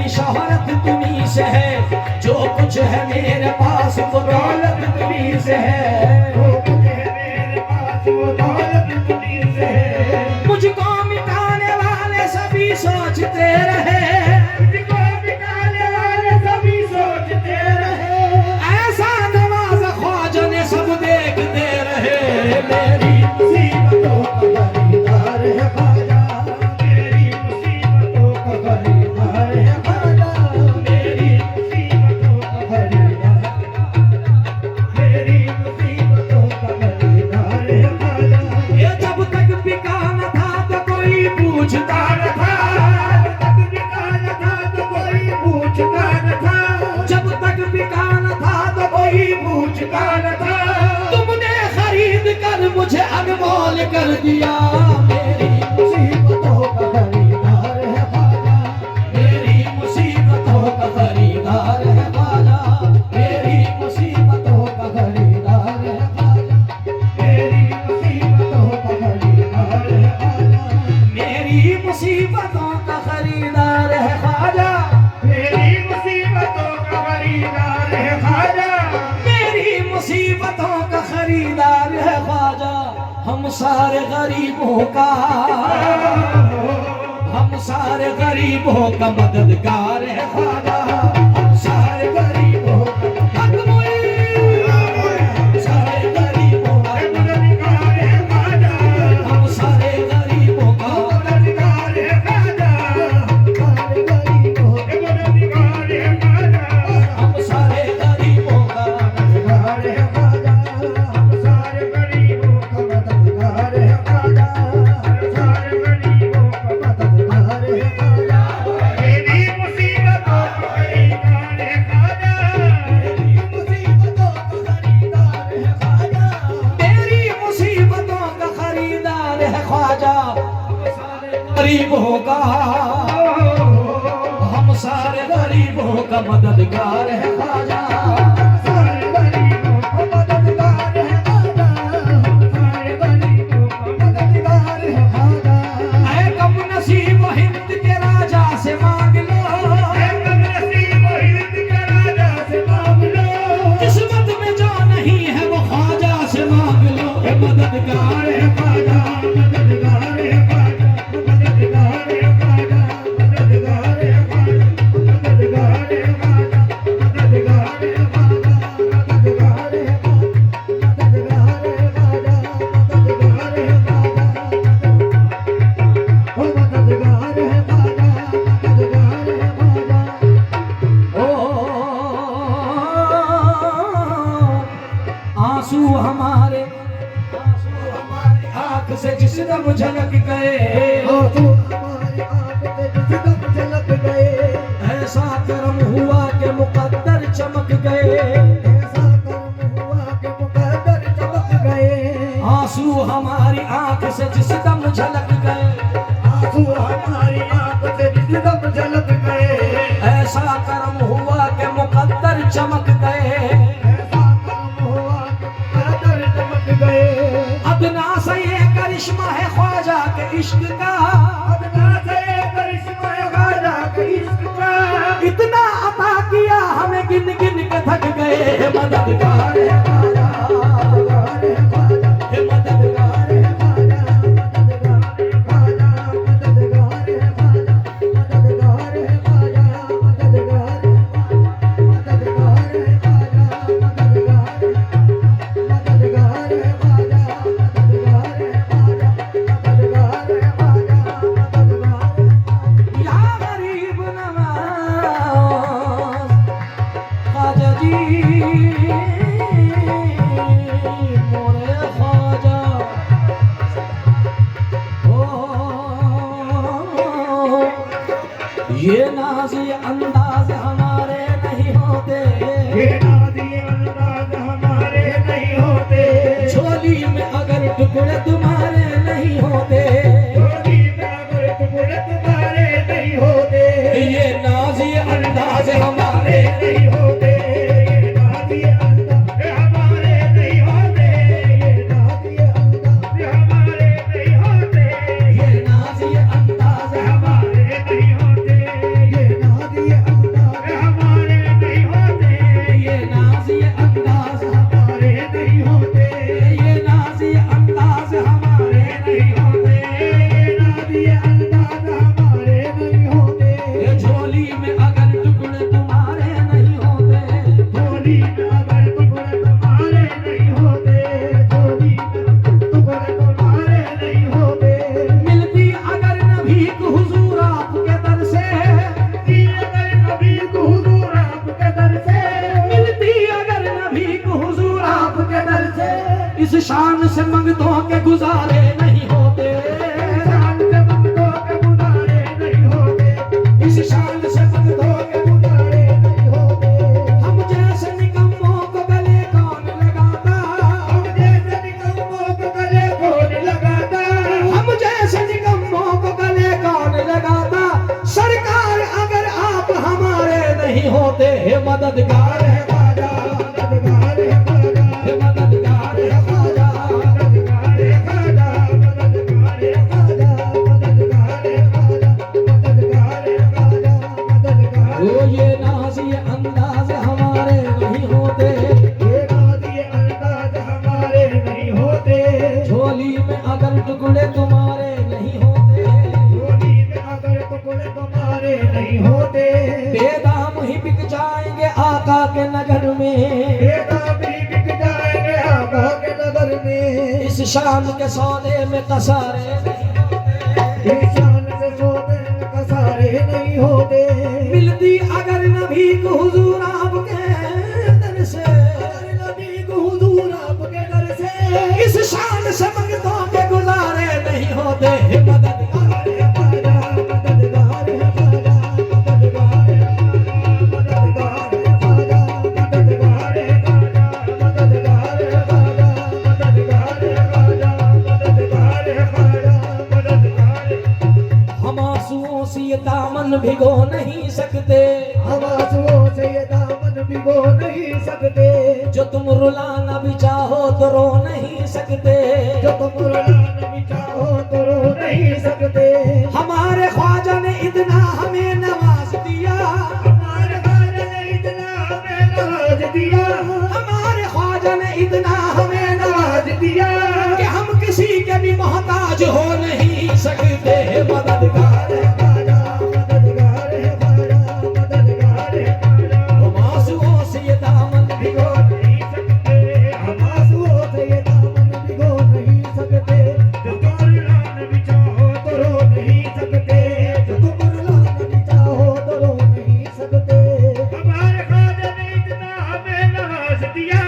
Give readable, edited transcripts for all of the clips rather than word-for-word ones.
शोहरत तुम्हीं से है, जो कुछ है मेरे पास वो दौलत तुम्हीं से है, जो कुछ है मेरे पास वो दौलत तुम्हीं से है। मुझको मिटाने वाले सभी सोचते रहे, मुझको मिटाने वाले सभी सोचते रहे, ऐसा नवाज़ ख्वाजा ने सब देखते रहे। मेरी मुसीबतों का खरीदार है ख्वाजा, मेरी मुसीबतों का खरीदार है ख्वाजा, मेरी मुसीबतों का खरीदार, मेरी मुसीबतों का खरीदार है ख्वाजा। ये जब तक बिका न था तो कोई पूछता न था, जब तक बिका न था तो कोई पूछता न था, जब तक बिका न था तो कोई पूछता न था। तुमने खरीद कर मुझे अनमोल कर दिया। मेरी मुसीबतों का खरीदार है ख्वाजा, मेरी मुसीबतों का खरीदार है ख्वाजा, मेरी मुसीबतों का खरीदार है ख्वाजा, मेरी मुसीबतों का खरीदार है ख्वाजा, मेरी मुसीबतों का खरीदार है ख्वाजा, मेरी मुसीबतों का खरीदार है ख्वाजा, मेरी मुसीबतों का खरीदार है ख्वाजा। हम सारे गरीबों का, हम सारे गरीबों का मददगार है ख्वाजा, हम सारे गरीबों का सारे गरीबों का मददगार है ख्वाजा, हम सारे गरीबों का मददगार है ख्वाजा, सारे गरीबों के मददगार है ख्वाजा, हम सारे गरीबों का मददगार है ख्वाजा, हम सारे गरीबों का मददगार है ख्वाजा, सारे गरीबों का मददगार है ख्वाजा। मेरी मुसीबतों का खरीदार है ख्वाजा, मेरी मुसीबतों का खरीदार है ख्वाजा, मेरी मुसीबतों का खरीदार है ख्वाजा, गरीबों का हम सारे गरीबों का मददगार है ख्वाजा। सारे गरीबों का मददगार है ख्वाजा, सारे गरीबों का मददगार है ख्वाजा। ऐ कम नसीब हिंद के राजा से मांग लो, कम नसीब हिंद के राजा से मांग लो, किस्मत में जो नहीं है वो ख्वाजा से मांग लो। हे मददगार है ख्वाजा, मददगार है ख्वाजा, मददगार है ख्वाजा, मददगार है ख्वाजा, मददगार है ख्वाजा, मददगार है ख्वाजा, मददगार है ख्वाजा, मददगार है ख्वाजा, मददगार है ख्वाजा, ओ मददगार है ख्वाजा, मददगार है ख्वाजा। ओ आंसू हमारे आंख से जिस दम झलक गए, आंसू हमारी आंख से जिस दम झलक गए, ऐसा करम हुआ कि मुकद्दर चमक गए। ऐसा कर्म हुआ कि मुकद्दर चमक गए। आंसू हमारी आंख से जिस दम झलक गए, आंसू हमारी आंख से जिस दम झलक गए, ऐसा करम हुआ कि मुकद्दर चमक गए। ऐसा कर्म हुआ कि मुकद्दर चमक गए। अदना से ये करिश्मा है ख्वाजा के इश्क का, अदना से करिश्मा है ख्वाजा के इश्क का, इतना अता किया हमें गिन गिन के थक गए। मददगार है ख्वाजा, मददगार है ख्वाजा, हे मददगार है ख्वाजा, मददगार है ख्वाजा, मददगार है ख्वाजा, मददगार है ख्वाजा, मददगार है ख्वाजा, मददगार है ख्वाजा, मददगार है, मददगार है ख्वाजा, मददगार है ख्वाजा, मददगार है ख्वाजा, मददगार है। या गरीब नवाज ख्वाजा जी, मोरे ख्वाजा। ओ ये नाज ये अंदाज हमारे नहीं होते, ये नाज़ी अंदाज़ हमारे नहीं होते, झोली में अगर टुकड़े तुम्हारे नहीं होते, झोली में अगर टुकड़े तुम्हारे नहीं होते, ये नाज ये अंदाज हमारे नहीं होते, ये नाज़ी अंदाज़ हमारे नहीं होते, ये नाज़ी अंदाज़ हमारे नहीं होते, ये नाज ये अंदाज हमारे नहीं होते, ये नाज़ी शान से मंगतों के गुजारे नहीं होते, शान से मंगतों के गुजारे नहीं होते, इस शान से मंगतों के गुजारे नहीं होते। हम जैसे निकम्मों को गले कौन लगाता, हम जैसे निकम्मों को गले कौन लगाता, हम जैसे निकम्मों को गले कौन लगाता। सरकार अगर आप हमारे नहीं होते, हे मददगार है ख्वाजा, मददगार है ख्वाजा, हे मददगार है ख्वाजा, मददगार है ख्वाजा, मददगार है ख्वाजा, मददगार है ख्वाजा, मददगार है ख्वाजा, मददगार। ओ ये नाज़ ये अंदाज हमारे नहीं होते, ये नाज़ ये अंदाज हमारे नहीं होते, झोली में अगर टुकड़े तुम्हारे नहीं होते, झोली में अगर टुकड़े तुम्हारे नहीं होते, बेदाम ही बिक जाएंगे आका के नगर में, बेदाम ही बिक जाएंगे आका के नगर में। इस शान के सौदे में कसारे नहीं होते, इस शान से सौदे में कसारे नहीं होते, मिलती अगर नबी को हुजूर आपके दर से, अगर नबी को हुजूर आपके दर से, इस शान से मंगतों के गुजारे नहीं होते, हे मददगार है ख्वाजा, मददगार है ख्वाजा, मददगार है मददगार है ख्वाजा, मददगार है ख्वाजा, मददगार है ख्वाजा, मददगार है ख्वाजा, मददगार है ख्वाजा, मददगार है। हम आंसुओं से ये दामन भिगो नहीं सकते, हम आंसुओं से ये दामन भिगो नहीं सकते, जो तुम रुलाना भी चाहो तो रो नहीं सकते, जो तुम रुलाना भी चाहो तो रो नहीं सकते। हमारे ख्वाजा ने इतना हमें नवाज दिया, हमारे ख्वाजा ने इतना हमें नवाज दिया, हमारे ख्वाजा ने इतना हमें नवाज दिया कि हम किसी के भी मोहताज हो नहीं सकते, हे मददगार है ख्वाजा, मददगार है ख्वाजा, मददगार है ख्वाजा। हम आंसुओं से ये दामन भिगो नहीं सकते, हम आंसुओं से ये दामन भिगो नहीं सकते, जो तुम रुलाना भी चाहो तो रो नहीं सकते, जो तुम रुलाना भी चाहो तो रो नहीं सकते। हमारे ख्वाजा ने इतना हमें नवाज दिया,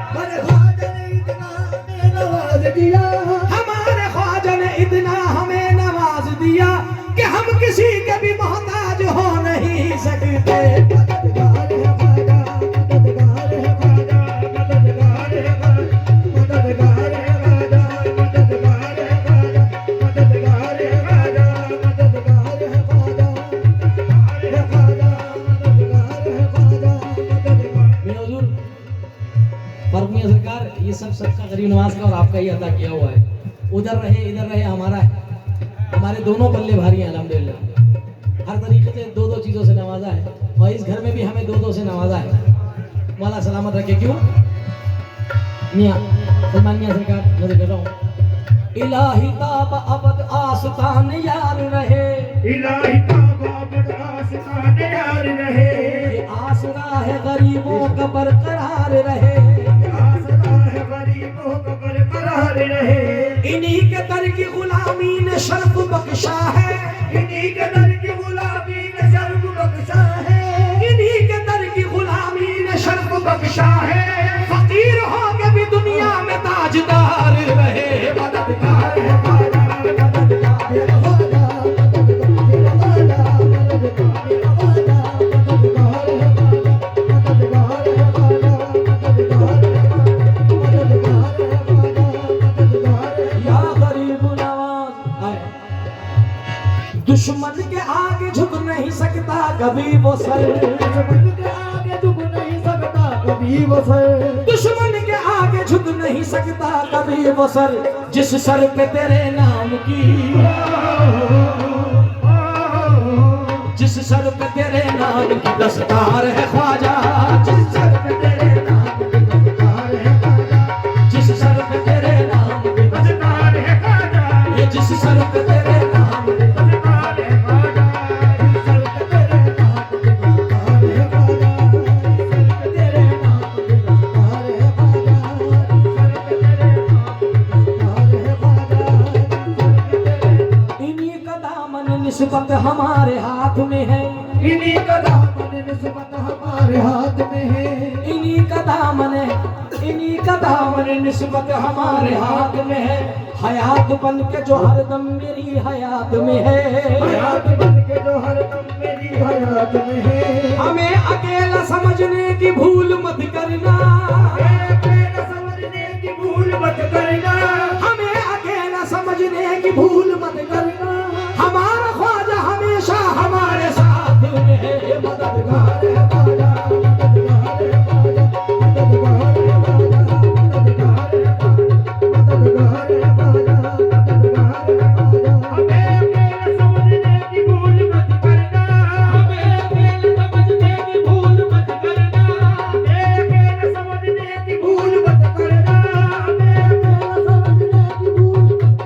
हमारे ख्वाजा ने इतना हमें नवाज दिया, हमारे ख्वाजा ने इतना हमें नवाज दिया कि हम किसी के भी मोहताज हो नहीं सकते। मददगार है ख्वाजा, मददगार है ख्वाजा, मददगार है ख्वाजा, मददगार है ख्वाजा, मददगार है ख्वाजा, मददगार है ख्वाजा, मददगार है ख्वाजा, है ख्वाजा, मददगार है ख्वाजा, मददगार। मेरे हुजूर फरमाइए सरकार, ये सब सबका गरीब नवाज का और आपका ही अता किया हुआ है। उधर रहे इधर रहे हमारा है, हमारे दोनों पल्ले भारी हैं अल्हम्दुलिल्लाह। हर तरीके से दो दो चीज़ों से नवाजा है और इस घर में भी हमें दो दो से नवाजा है। मौला सलामत रखे। क्यों मियाँ सलमान मियाँ सरकार, मैं कर रहा हूँ, इलाही ताब अबद आस्तान यार रहे, इलाही ताब आस्तान यार रहे, ये आसरा है गरीबों का बरकरार रहे, आसरा है गरीबों का बरकरार रहे। इन्हीं के दर की गुलामी ने शर्फ बख्शा है, इन्हीं के दर की गुलामी ने शर्फ बख्शा है, इन्हीं के दर की गुलामी ने शर्फ बख्शा है। फकीर हो के भी दुनिया में ताजदार रहे, मददगार है ख्वाजा, मददगार है ख्वाजा, या गरीब नवाज आए। दुश्मन के आगे झुक नहीं सकता कभी वो सर, दुश्मन के आगे झुक नहीं सकता कभी वो सर, दुश्मन के आगे झुक नहीं सकता कभी वो सर, जिस सर पे तेरे नाम की, जिस सर पे तेरे नाम की दस्तार है ख्वाजा, जिस सर पे तेरे नाम की दस्तार है ख्वाजा, जिस सर पे तेरे नाम की दस्तार है ख्वाजा, ये जिस सर पे तेरे नाम की दस्तार है ख्वाजा, जिस सर पे तेरे नाम की दस्तार है ख्वाजा, जिस सर पे तेरे नाम की दस्तार है ख्वाजा, जिस सर पे तेरे नाम की दस्तार है ख्वाजा। इन्हीं का दामन निस्बत हमारे हाथ में है, इन्हीं का दामन निस्बत हमारे हाथ में है, इन्हीं का दामन, इन्हीं का दामन निस्बत हमारे हाथ में है, हयात बन के जो हरदम मेरी हयात में है, हयात बन के जो हरदम मेरी हयात में है। हमें अकेला समझने की भूल मत करना, अकेला समझने की भूल मत करना, हमें अकेला समझने की भूल मत करना। हमारा ख्वाजा हमेशा हमारे साथ में है, मददगार है ख्वाजा, मददगार है ख्वाजा, मददगार है ख्वाजा, मददगार है ख्वाजा, मददगार है ख्वाजा, मददगार है ख्वाजा। हमें अकेला समझने की भूल मत करना, हमें अकेला समझने की भूल मत करना, हमें अकेला समझने की भूल मत करना, हमें अकेला समझने की भूल मत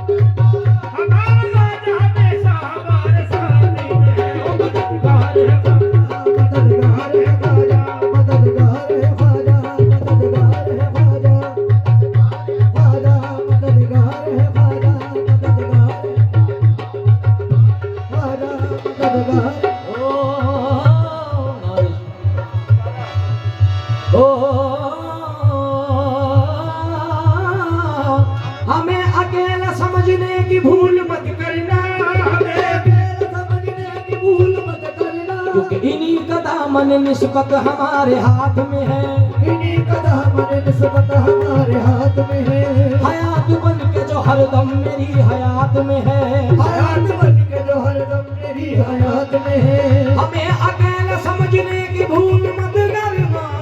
करना। हमारा ख्वाजा हमेशा हमारे साथ में है, मददगार है ख्वाजा, मददगार है ख्वाजा, मददगार है ख्वाजा, मददगार है ख्वाजा, ख्वाजा मददगार है ख्वाजा, मददगार है ख्वाजा, मददगार। ओ हमें अकेला समझने की भूल मत करना, हमें अकेला समझने की भूल मत करना, क्योंकि इन्हीं का दामन निस्बत हमारे हाथ में है, इन्हीं का दामन निस्बत हमारे हाथ में है। हयात बन के जो हरदम मेरी हयात में है, हयात बन के जो हरदम मेरी हयात में है। हमें अकेला समझने की भूल मत करना,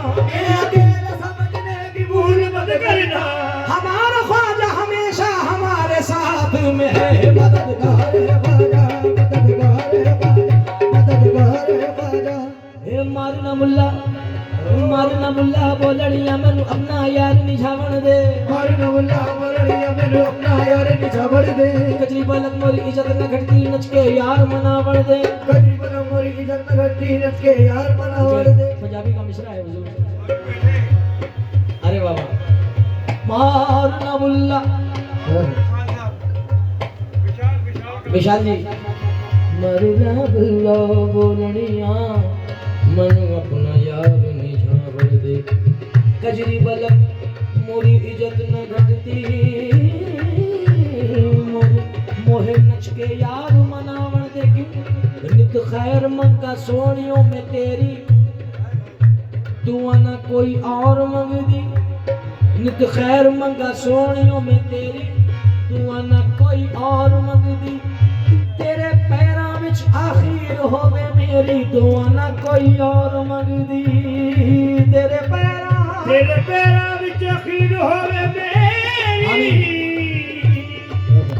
हमें अकेला समझने की भूल मत करना, हमारा ख्वाजा हमेशा हमारे साथ में है, मददगार मददगार है ख्वाजा, मददगार है ख्वाजा, मददगार है ख्वाजा। हे मारना मुल्ला बोलड़िया मैनू अपना यार निझावण दे, मार नवला मरड़िया मैनू अपना यार निझावड़ दे, कजरी बलक मोरी इज्जत न घटती नच के यार मनावण दे। करीब न मोरी इज्जत न घटती नच के यार मनावड़ दे। पंजाबी का मिसरा है हुजूर। अरे बाबा मारना मुल्ला विशाल जी, मरना मुल्ला बोलड़िया मैनू अपना यार निझावण दे, कजरी बलक मोरी इज्जत न घटती मोहे नच के यार मनावण दे। क्यों नित खैर मंगा सोनियों में तेरी, दुआ ना कोई और मंगदी, नित खैर मंगा सोनियों में तेरी, दुआ ना कोई और मंगदी। तेरे पैरां विच आखिर होवे मेरी, दुआ ना कोई और मंगदी। तेरे पैरां विच अखीर होवे मेरी,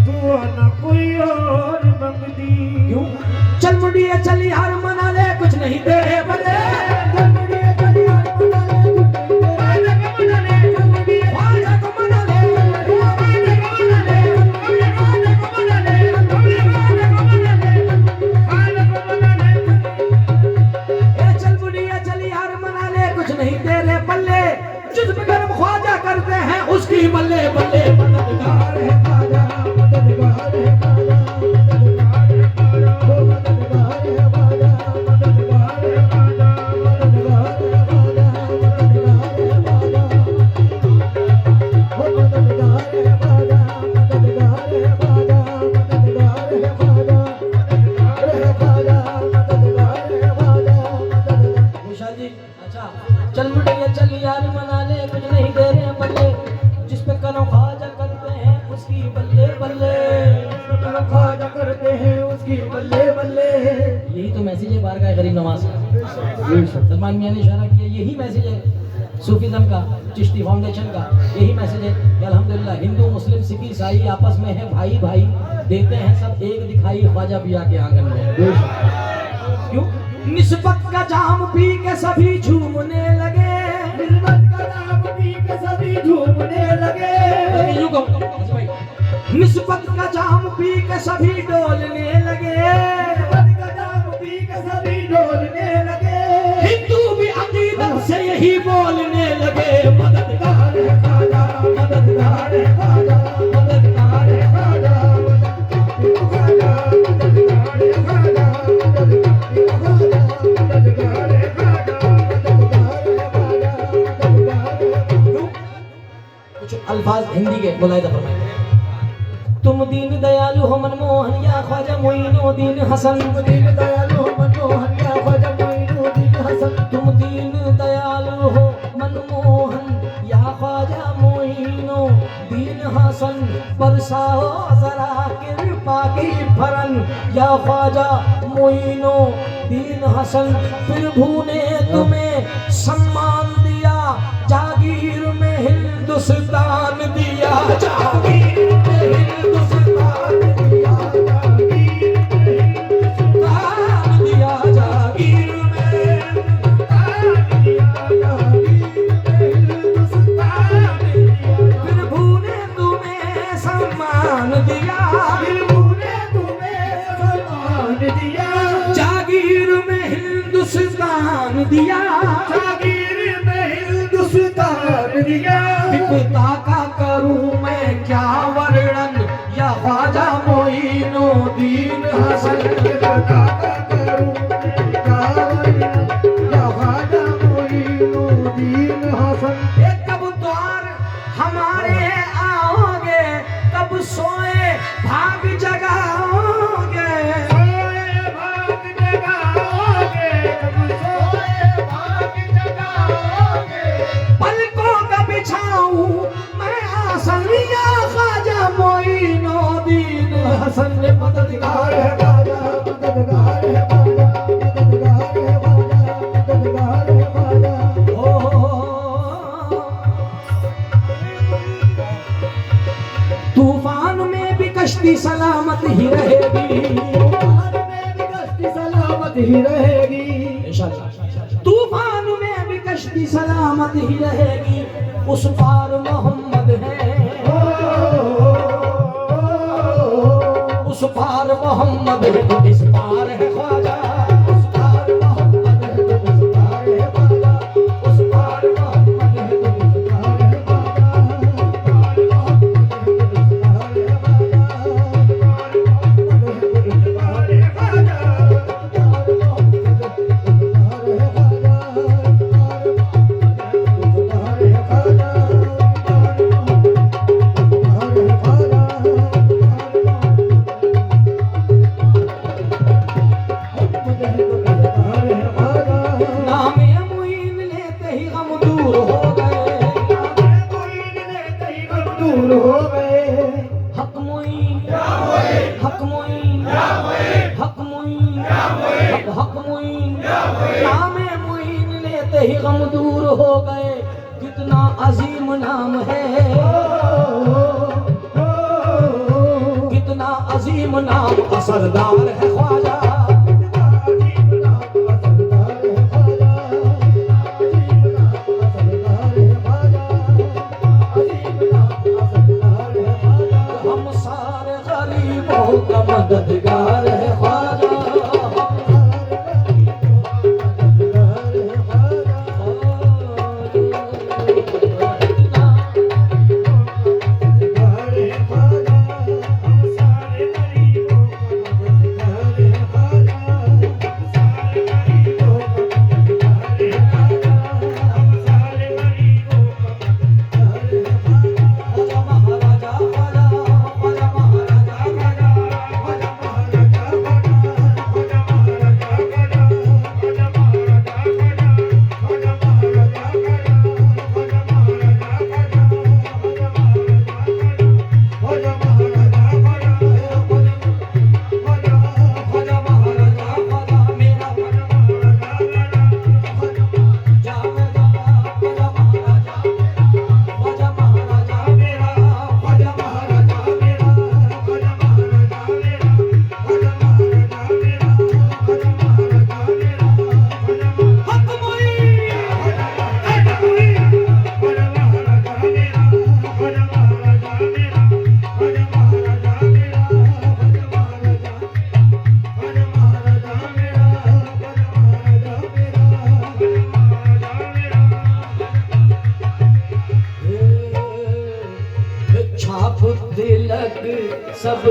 दुआ ना कोई और मंगदी। क्यों चल मुंडिया चल यार मना ले, कुछ नहीं तेरे बदले, चल मुंडिया चल यार मना ले, ख्वाजा को मना ले, चल मुंडिया ख्वाजा को मना ले, ख्वाजा को मना ले, ख्वाजा को मना ले, ख्वाजा को मना ले, ख्वाजा को मना ले। ए चल मुंडिया चल यार मना ले, कुछ नहीं तेरे बल्ले, जिस पे गर्म ख्वाजा करते हैं उसकी बल्ले बल्ले। मददगार है ख्वाजा, मददगार है ख्वाजा, मददगार है ख्वाजा, ओ मददगार है ख्वाजा, मददगार है ख्वाजा, मददगार है ख्वाजा, मददगार है ख्वाजा, ओ मददगार है ख्वाजा, मददगार है ख्वाजा, मददगार है ख्वाजा, मददगार है ख्वाजा, मददगार है ख्वाजा। विशाल जी अच्छा चल मुंडिया चल यार मना ले, कुछ नहीं तेरे बल्ले, जिस पे करो ख्वाजा करते हैं उसकी बल्ले बल्ले। ख्वाजा करते हैं उसकी बल्ले बल्ले। यही तो मैसेज है बारगाह गरीब नवाज का। सलमान मियां ने इशारा किया, यही मैसेज है सूफीज़म का, चिश्ती फाउंडेशन का, यही मैसेज है कि अल्हम्दुलिल्लाह हिंदू मुस्लिम सिख ईसाई आपस में है भाई भाई, देते हैं सब एक दिखाई ख्वाजा पिया के आंगन में। क्यों निस्बत का जाम पी के सभी झूमने लगे, निस्बत का जाम पी के सभी झूमने लगे, यूं कहो, अच्छा भाई, निस्बत का जाम पी के सभी डोलने लगे, निस्बत का जाम पी के सभी डोलने लगे। हिंदू भी अकीदत से यही बोलने लगे, मददगार है ख्वाजा, मददगार है ख्वाजा, मददगार है ख्वाजा, ख्वाजा, मददगार है ख्वाजा, मददगार है ख्वाजा, मददगार है ख्वाजा, मददगार है ख्वाजा। मुलाहिजा फरमाइए। तुम दीन दयालु हो मनमोहन या ख्वाजा मोइनुद्दीन हसन। दीन दयालु हो मनमोहन या ख्वाजा मोइनुद्दीन हसन। तुम दीन दयालु हो मनमोहन या ख्वाजा मोइनुद्दीन हसन। बरसाओ जरा कृपा की फरन या ख्वाजा मोइनुद्दीन हसन। प्रभु ने तुम्हें सम्मान दिया, जागीर में हिंदुस्तान दिया, जागीर में हिंदुस्तान दिया, जागीर में हिंदुस्तान दिया। प्रभु ने तुम्हें सम्मान दिया, प्रभु ने तुम्हें सम्मान दिया, जागीर में हिंदुस्तान दिया, जागीर में हिंदुस्तान दिया। विपदा का करूं मैं क्या वर्णन या ख्वाजा मोइनुद्दीन हसन। विपदा का करूं मैं क्या वर्णन या ख्वाजा मोइनुद्दीन हसन। ये कब द्वार हमारे आओगे, कब सोए भाग जगाओगे, सोए भाग जगाओगे, जब सोए भाग जगाओगे। पलकों का बिछाऊं मैं आसन या ख्वाजा मोइनुद्दीन हसन। मददगार है ख्वाजा, मददगार है ख्वाजा, मददगार है ख्वाजा, मददगार है ख्वाजा। ओ तूफान में भी कश्ती सलामत ही रहेगी, तूफान में भी कश्ती सलामत ही रहेगी। तूफान में भी कश्ती सलामत ही रहेगी। उस पार मोहम्मद है, उस पार मोहम्मद है तो इस पार है ख्वाजा। उस पार मोहम्मद है तो इस पार है ख्वाजा। उस पार मोहम्मद है तो इस पार है ख्वाजा। नामे मुइन लेते ही गम दूर हो गए, दूर हो गए। हक मुइन, हक मुइन, हक मुइन, हक मुइन। नामे मुइन लेते ही गम दूर हो गए। कितना अजीम नाम है, कितना अजीम नाम असरदार है ख्वाजा। हम सारे गरीबों का मददगार है ख्वाजा। छाप तिलक सब